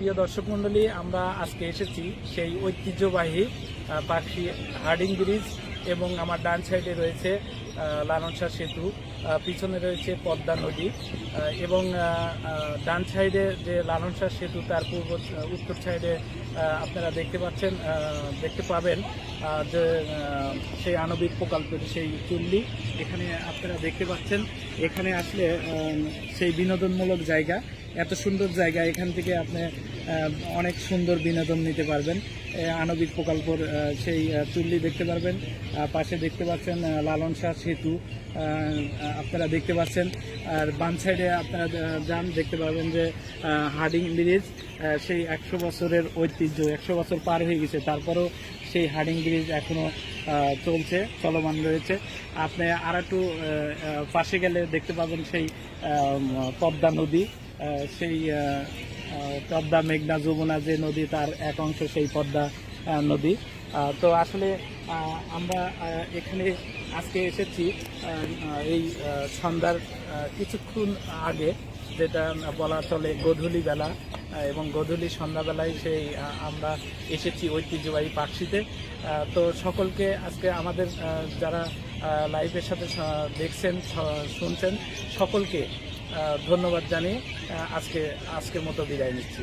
প্রিয় দর্শক মণ্ডলী, আমরা আজকে এসেছি সেই ঐতিহ্যবাহী পাখি হার্ডিং ব্রিজ এবং আমার ডান সাইডে রয়েছে লালন শাহ সেতু, পিছনে রয়েছে পদ্মা নদী এবং ডান সাইডে যে লালন শাহ সেতু তার উত্তর সাইডে আপনারা দেখতে পাবেন যে সেই আণবিক প্রকল্পের সেই চুল্লি এখানে আপনারা দেখতে পাচ্ছেন। এখানে আসলে সেই বিনোদনমূলক জায়গা, এত সুন্দর জায়গা, এখান থেকে আপনি অনেক সুন্দর বিনোদন নিতে পারবেন। আণবিক প্রকল্পের সেই চুল্লি দেখতে পারবেন, পাশে দেখতে পাচ্ছেন লালন শাহ সেতু আপনারা দেখতে পাচ্ছেন। আর বাম সাইডে আপনারা যান দেখতে পাবেন যে হার্ডিং ব্রিজ, সেই 100 বছরের ঐতিহ্য, 100 বছর পার হয়ে গেছে, তারপরেও সেই হার্ডিং ব্রিজ এখনও চলছে, চলমান রয়েছে। আপনি আর একটু পাশে গেলে দেখতে পাবেন সেই পদ্মা নদী, সেই পদ্মা মেঘনা যমুনা যে নদী তার এক অংশ সেই পদ্মা নদী। তো আসলে আমরা এখানে আজকে এসেছি এই সন্ধ্যার কিছুক্ষণ আগে, যেটা বলা চলে গধূলি বেলা, এবং গধূলি সন্ধ্যাবেলায় সেই আমরা এসেছি ঐতিহ্যবাহী পাকশিতে। তো সকলকে আজকে আমাদের যারা লাইভের সাথে দেখছেন শুনছেন সকলকে ধন্যবাদ জানিয়ে আজকের মতো বিদায় নিচ্ছি।